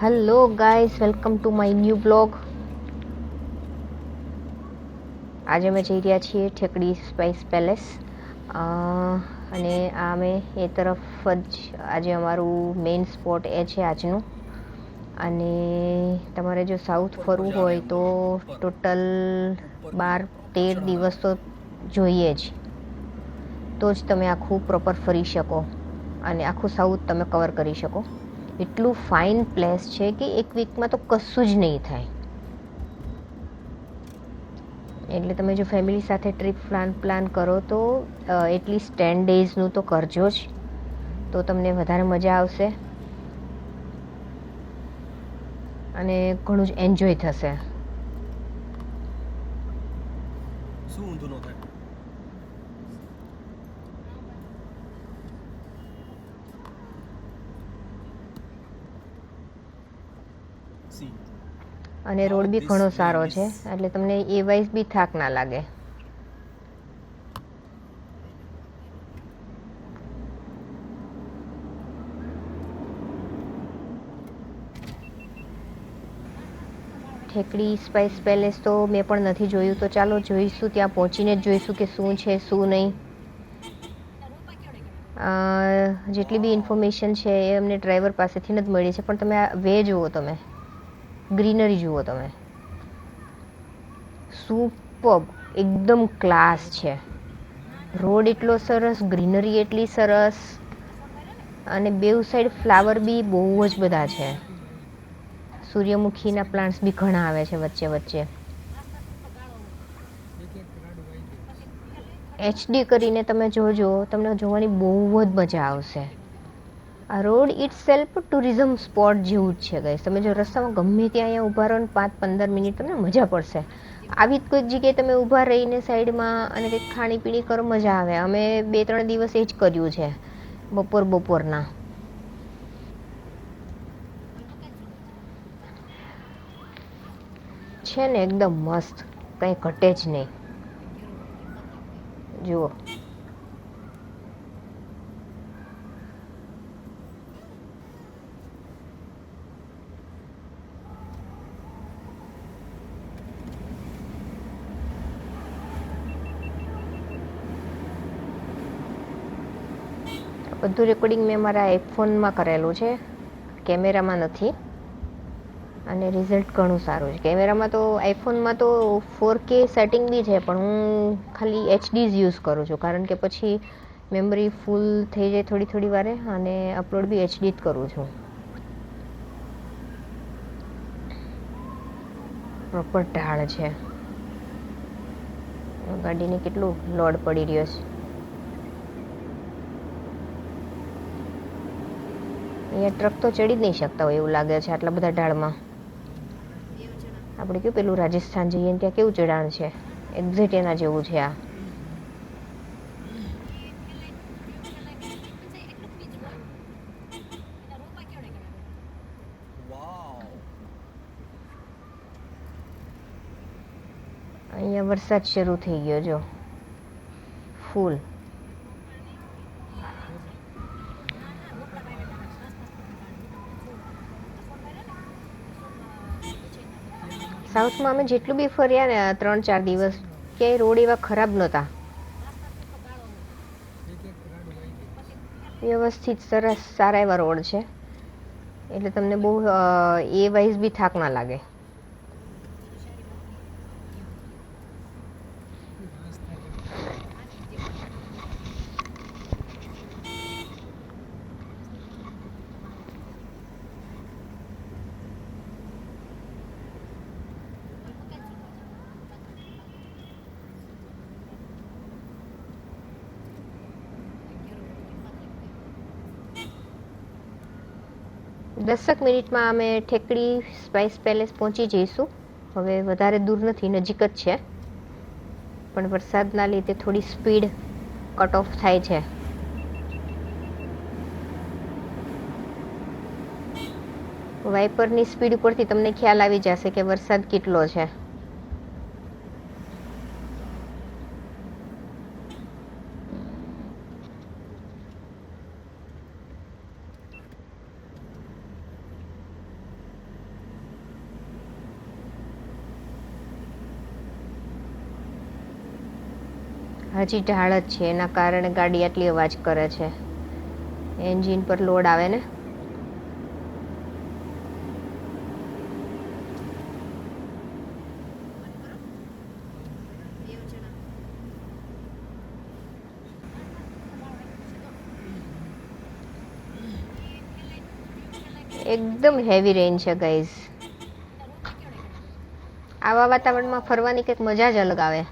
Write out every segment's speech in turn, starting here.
Hello guys, welcome to my new blog. આજે અમે જઈ રહ્યા છીએ ઠેકડી સ્પાઇસ પેલેસ, અને અમે એ તરફ જ આજે અમારું મેઇન સ્પોટ એ છે આજનું. અને તમારે જો સાઉથ ફરવું હોય તો ટોટલ 12-13 દિવસ તો જોઈએ જ, તો જ તમે આખું પ્રોપર ફરી શકો અને આખું સાઉથ તમે કવર કરી શકો. એટલું ફાઇન પ્લેસ છે કે એક વીકમાં તો કશું જ નહીં થાય. એટલે તમે જો ફેમિલી સાથે ટ્રીપ પ્લાન કરો તો એટલીસ્ટ 10 ડેઝનું તો કરજો જ, તો તમને વધારે મજા આવશે અને ઘણું જ એન્જોય થશે. શું ઊંધું ન થાય? અને રોડ બી ઘણો સારો છે, એટલે તમને એ વાઇઝ બી થાક ના લાગે. ઠેકડી સ્પાઇસ પેલેસ તો મેં પણ નથી જોયું, તો ચાલો જોઈશું, ત્યાં પહોંચીને જ જોઈશું કે શું છે શું નહીં. જેટલી બી ઇન્ફોર્મેશન છે એ અમને ડ્રાઈવર પાસેથી જ મળી છે, પણ તમે આ વે જુઓ, તમે ગ્રીનરી જુઓ, તમે સુપર્બ, એકદમ ક્લાસ છે. રોડ એટલો સરસ, ગ્રીનરી એટલી સરસ, અને બેઉ સાઈડ ફ્લાવર બી બહુ જ બધા છે. સૂર્યમુખીના પ્લાન્ટ્સ બી ઘણા આવે છે વચ્ચે વચ્ચે. HD કરીને તમે જોજો, તમને જોવાની બહુ જ મજા આવશે. આ road itself tourism spot જેવું જ છે ગાઈસ. તમે જો રસ્તામાં ગમે ત્યાં અહીંયા ઊભા રહો ને 5-15 મિનિટ, તમને મજા પડશે. આવી જ કોઈક જગ્યાએ તમે ઊભા રહીને સાઈડમાં અને કંઈક ખાણીપીણી કરો, મજા આવે. અમે 2-3 દિવસ એ જ કર્યું છે, બપોરના. છે ને એકદમ મસ્ત, કંઈ ઘટે જ નહીં. જુઓ, બધું રેકોર્ડિંગ મેં મારા આઈફોનમાં કરેલું છે, કેમેરામાં નથી. અને રિઝલ્ટ ઘણું સારું છે. કેમેરામાં તો, આઈફોનમાં તો 4K સેટિંગ બી છે, પણ હું ખાલી HD જ યુઝ કરું છું, કારણ કે પછી મેમરી ફૂલ થઈ જાય થોડી વારે, અને અપલોડ બી HD જ કરું છું. પ્રોપર ઢાળ છે. ગાડીને કેટલું લોડ પડી રહ્યો છે. અહીંયા ટ્રક તો ચડી જ નહીં શકતા હોય એવું લાગે છે આટલા બધા ઢાળમાં. આપણે કેવું પેલું રાજસ્થાન જઈએ ને ત્યાં કેવું ચઢાણ છે, એક્ઝેક્ટ એના જેવું છે આ. અહીંયા વરસાદ શરૂ થઈ ગયો, જો ફૂલ. સાઉથમાં અમે જેટલું બી ફર્યા ને 3-4 દિવસ, ક્યાંય રોડ એવા ખરાબ નહોતા. વ્યવસ્થિત સરસ સારા એવા રોડ છે, એટલે તમને બહુ એ વાઇઝ બી થાક ના લાગે. દસક મિનિટમાં અમે ઠેકડી સ્પાઇસ પેલેસ પહોંચી જઈશું. હવે વધારે દૂર નથી, નજીક જ છે, પણ વરસાદના લીધે થોડી સ્પીડ કટ ઓફ થાય છે. વાઇપરની સ્પીડ ઉપરથી તમને ખ્યાલ આવી જશે કે વરસાદ કેટલો છે. હજી ઢાળ જ છે, એના કારણે ગાડી આટલી અવાજ કરે છે. એન્જિન પર લોડ આવે ને. એકદમ હેવી રેન છે ગાઈઝ. આવા વાતાવરણમાં ફરવાની કંઈક મજા જ અલગ આવે.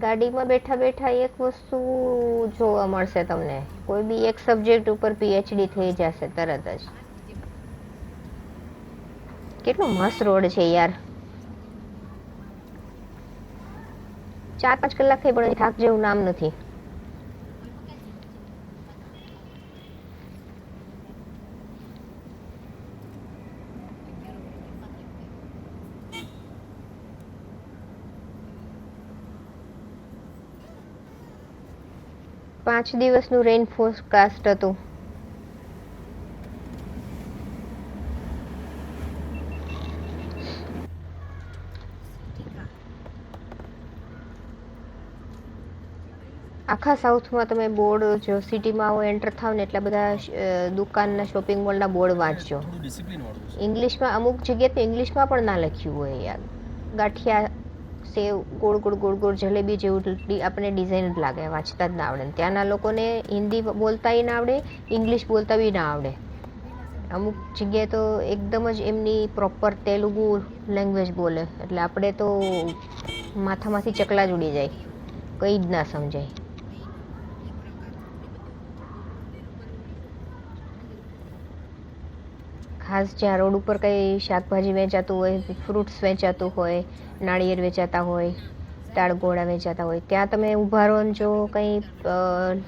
ગાડીમાં બેઠા બેઠા એક વસ્તુ જોવા મળશે તમને, કોઈ બી એક સબ્જેક્ટ ઉપર પીએચડી થઈ જશે તરત જ. કેટલો મસ્ત રોડ છે યાર. 4-5 કલાક થઈ પણ થાક જેવું નામ નથી. પાંચ દિવસનું રેઇન ફોરકાસ્ટ હતું. આખા સાઉથમાં તમે બોર્ડ જો સિટીમાં આવો એન્ટર થાવ ને એટલા બધા દુકાનના શોપિંગ મોલના બોર્ડ વાંચજો. ઇંગ્લિશમાં અમુક જગ્યાએ તો ઇંગ્લિશમાં પણ ના લખ્યું હોય યાર. ગાંઠિયા સેવ ગોળ ગોળ ગોળ ગોળ જલેબી જેવું આપણે ડિઝાઇન જ લાગે, વાંચતા જ ના આવડે. ત્યાંના લોકોને હિન્દી બોલતાય ના આવડે, ઇંગ્લિશ બોલતા બી ના આવડે. અમુક જગ્યાએ તો એકદમ જ એમની પ્રોપર તેલુગુ લેંગ્વેજ બોલે, એટલે આપણે તો માથામાંથી ચકલા જ ઉડી જાય, કંઈ જ ના સમજાય. ખાસ જ્યાં રોડ ઉપર કંઈ શાકભાજી વેચાતું હોય, ફ્રૂટ્સ વેચાતું હોય, નાળિયેર વેચાતા હોય, દાળગોળા વેચાતા હોય, ત્યાં તમે ઊભા રહો ને જો કંઈ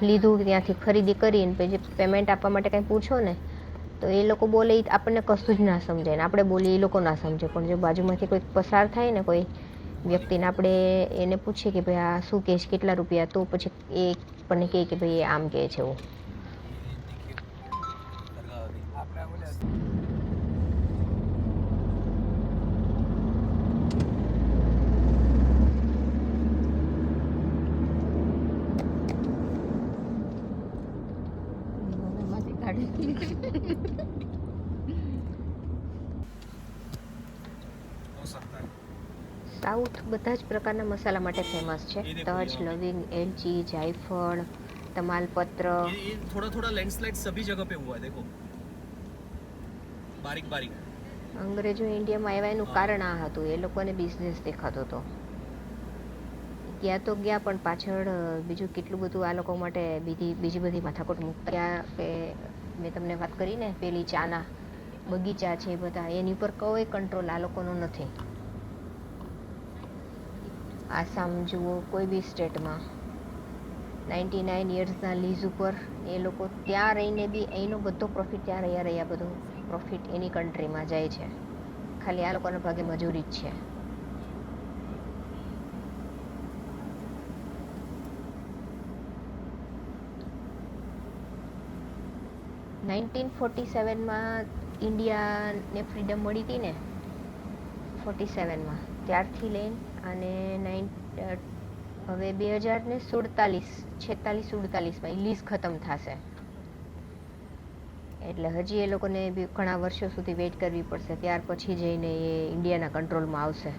લીધું ત્યાંથી ખરીદી કરીને પછી પેમેન્ટ આપવા માટે કંઈ પૂછો ને તો એ લોકો બોલે આપણને કશું જ ના સમજાય ને આપણે બોલીએ એ લોકો ના સમજે. પણ જો બાજુમાંથી કોઈ પસાર થાય ને કોઈ વ્યક્તિને આપણે એને પૂછીએ કે ભાઈ આ શું કહે છે, કેટલા રૂપિયા, તો પછી એ આપણને કહે કે ભાઈ એ આમ કહે છે એવું. સાઉથ બધા જ પ્રકારના મસાલા માટે ફેમસ છે. તજ, લવિંગ, એલચી, જાયફળ, तमालपत्र, ये थोड़ा थोड़ा लैंडस्लाइड सभी जगह पे हुआ है, देखो बारीक बारीक. અંગ્રેજો ઇન્ડિયામાં આવ્યા એનું કારણ આ હતું, એ લોકોને બિઝનેસ દેખાતો હતો. ગયા તો ગયા પણ પાછળ બીજું કેટલું બધું આ લોકો માટે બીજી બધી માથાકૂટ મૂકતા કે મેં તમને વાત કરી ને પેલી ચાના બગીચા છે બધા, એની ઉપર કોઈ કંટ્રોલ આ લોકોનો નથી. આસામ જુઓ, કોઈ બી સ્ટેટમાં 99 યર્સના લીઝ ઉપર એ લોકો ત્યાં રહીને બી એનો બધો પ્રોફિટ ત્યાં રહ્યા બધું પ્રોફિટ એની કન્ટ્રીમાં જાય છે. ખાલી આ લોકોના ભાગે મજૂરી જ છે. માં ઇન્ડિયાને ફ્રીડમ મળી હતી ને 47માં, ત્યારથી લઈને અને હવે 2047માં લીઝ ખતમ થશે, એટલે હજી એ લોકોને બી ઘણા વર્ષો સુધી વેઇટ કરવી પડશે. ત્યાર પછી જઈને એ ઇન્ડિયાના કંટ્રોલમાં આવશે.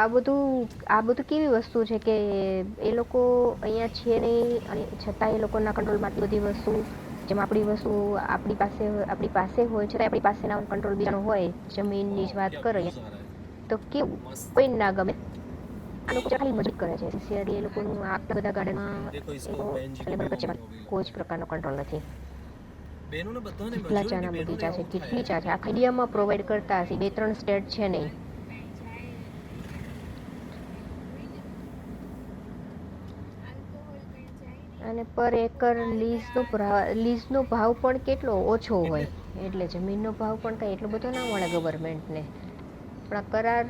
આ બધું કેવી વસ્તુ છે કે એ લોકો અહીંયા છે નહીં અને છતાં એ લોકોના કંટ્રોલમાં બધી વસ્તુ, જેમ આપણી વસ્તુ આપણી પાસે હોય છતાં આપણી પાસે ના કંટ્રોલ બીજાનો હોય. જમીનની જ વાત કરીએ તો કેવું કોઈ ના ગમે. આ લોકો ખાલી મદદ કરે છે સિન્સિયરલી એ લોકોનું આટલા બધા ગાર્ડનમાં देखो इसको बहन जी એટલે की બરાબર છે बेगों में કોઈ જ પ્રકારનો કંટ્રોલ નથી बहनों ने बताओ ने કેટલા ચાના બગીચા છે કેટલી ચા છે આખા ઇન્ડિયામાં પ્રોવાઈડ કરતા હશે 2-3 સ્ટેટ છે નહીં અને પર એકર લીઝનો ભાવ પણ કેટલો ઓછો હોય એટલે જમીનનો ભાવ પણ કંઈ એટલો બધો ના મળે ગવર્મેન્ટને પણ આ કરાર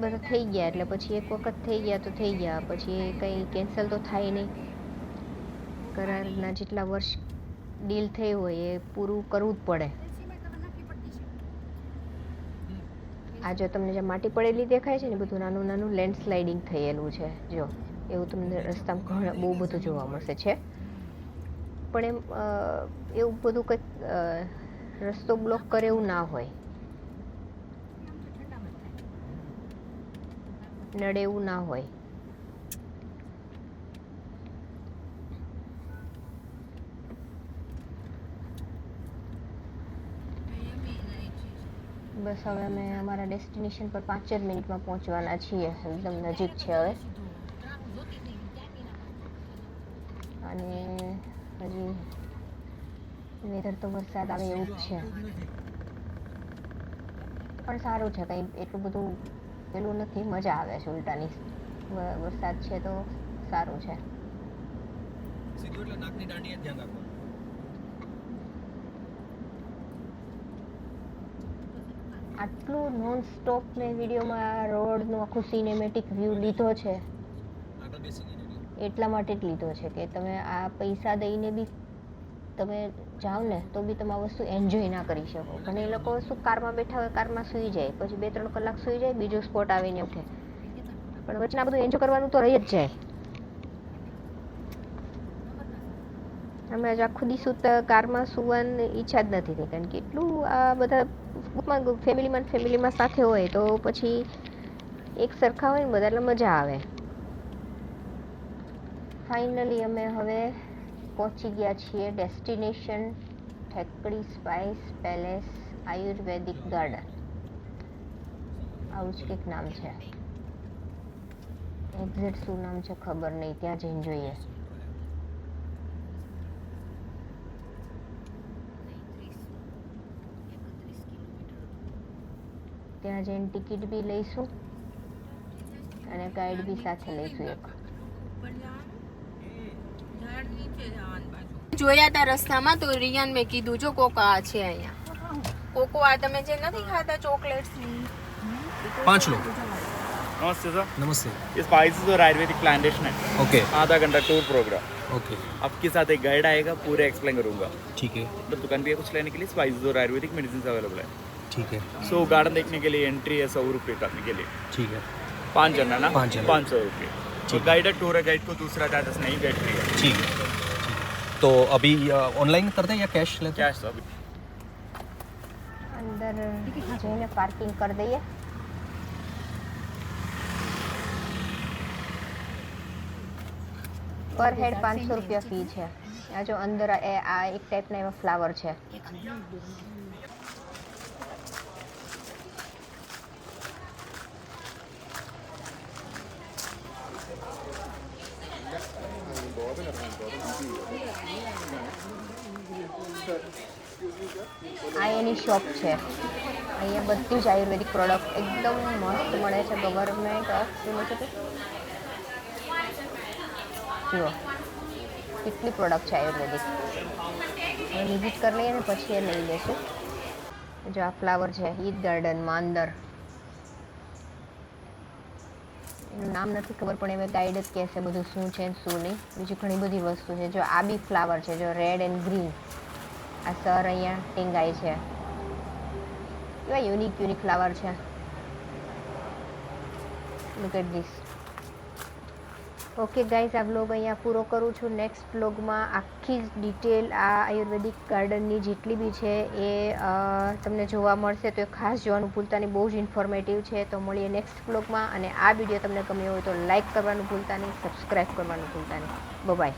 બધા થઈ ગયા એટલે પછી એક વખત થઈ ગયા તો થઈ ગયા પછી એ કંઈ કેન્સલ તો થાય નહીં કરારના જેટલા વર્ષ ડીલ થઈ હોય એ પૂરું કરવું જ પડે આ જો તમને જે માટી પડેલી દેખાય છે ને બધું નાનું નાનું લેન્ડસ્લાઇડિંગ થયેલું છે જો એવું તમને રસ્તામાં બહુ બધું જોવા મળશે છે પણ એમ એવું બધું કંઈક રસ્તો બ્લોક કરે એવું ના હોય નડે એવું ના હોય બસ હવે અમે અમારા ડેસ્ટિનેશન પર 5 જ મિનિટમાં પહોંચવાના છીએ એકદમ નજીક છે હવે અને હજી વેધર તો વરસાદ આવે એવું જ છે પણ સારું છે કંઈ એટલું બધું પેલું નથી મજા આવે છે ઉલટાની વરસાદ છે તો સારું છે સીધું એટલે નાકની દાંડીએ ધ્યાન રાખવાનું આટલું નોન સ્ટોપ મેં વિડીયોમાં રોડનો આખું સિનેમેટિક વ્યૂ લીધો છે આગળ બેસી ગઈ એટલા માટે જ લીધો છે કે તમે આ પૈસા દઈને બી તમે જાઓ ને તો બી તમે આ વસ્તુ એન્જોય ના કરી શકો ઘણા એ લોકો શું કારમાં બેઠા હોય કારમાં સૂઈ જાય પછી 2-3 કલાક સૂઈ જાય બીજો સ્પોટ આવીને ઉઠે પણ વચ્ચે આ બધું એન્જોય કરવાનું તો રહી જ જાય અમે આજ આખું દિવસ કારમાં સૂવાની ઈચ્છા જ નથી થઈ કારણ કે એટલું આ બધા ફેમિલીમાં સાથે હોય તો પછી એક સરખા હોય ને બધા એટલે મજા આવે ફાઇનલી અમે હવે પહોંચી ગયા છીએ ડેસ્ટિનેશન ઠેકડી સ્પાઇસ પેલેસ આયુર્વેદિક ગાર્ડન આવું જ કંઈક નામ છે એક્ઝેક્ટ શું નામ છે ખબર નહીં ત્યાં જઈને જોઈએ ત્યાં જઈને ટિકિટ બી લઈશું અને ગાઈડ બી સાથે લઈશું એક જોયા હતા રસ્તામાં તો રિયાન મેં કીધું જો કોકા છે અહીંયા કોકો આ તમે જે નથી ખાતા ચોકલેટ્સ 5 लोग नमस्ते सर नमस्ते ये स्पाइसेस और आयुर्वेदिक प्लांटेशन है ओके आधा घंटा टूर प्रोग्राम ओके आपके साथ एक गाइड आएगा पूरे एक्सप्लेन करूंगा ठीक है मतलब दुकान पे कुछ लेने के लिए स्पाइसेस और आयुर्वेदिक मेडिसिन अवेलेबल है ठीक है सो गार्डन देखने के लिए एंट्री है 100 रुपये करने के लिए ठीक है 5 जन है ना 5 जन। 500 रुपये तो गाइडेड टूर है गाइड को दूसरा चार्जेस नहीं गाइड फ्री है ठीक है तो अभी ऑनलाइन करते हैं या कैश लेते हैं कैश तो अभी અંદર જઈને પાર્કિંગ કરી દઈએ પર હેડ 500 રૂપિયા ફી છે આ જો અંદર આ એક ટાઈપના એવા ફ્લાવર છે આ એની શોપ છે અહીંયા બધી જ આયુર્વેદિક પ્રોડક્ટ એકદમ મસ્ત મળે છે ગવર્મેન્ટ ઓફ જુઓ કેટલી પ્રોડક્ટ છે આયુર્વેદિક હવે વિઝિટ કરી લઈએ ને પછી એ લઈ લઈશું જો આ ફ્લાવર છે ઈદ ગાર્ડનમાં અંદર એનું નામ નથી ખબર પણ એમાં ગાઈડ જ કહેશે બધું શું છે શું નહીં બીજી ઘણી બધી વસ્તુ છે જો આ બી ફ્લાવર છે જો રેડ એન્ડ ગ્રીન આ સર અહીંયા ટીંગાય છે એવા યુનિક ફ્લાવર છે look at this okay guys આ વ્લોગ અહીંયા પૂરો કરું છું નેક્સ્ટ વ્લોગમાં આખી જ ડિટેલ આ આયુર્વેદિક ગાર્ડનની જેટલી બી છે એ તમને જોવા મળશે તો એ ખાસ જોવાનું ભૂલતા નહીં બહુ જ ઇન્ફોર્મેટિવ છે તો મળીએ નેક્સ્ટ વ્લોગમાં અને આ વિડીયો તમને ગમ્યો હોય તો લાઇક કરવાનું ભૂલતા નહીં સબસ્ક્રાઈબ કરવાનું ભૂલતા નહીં બાય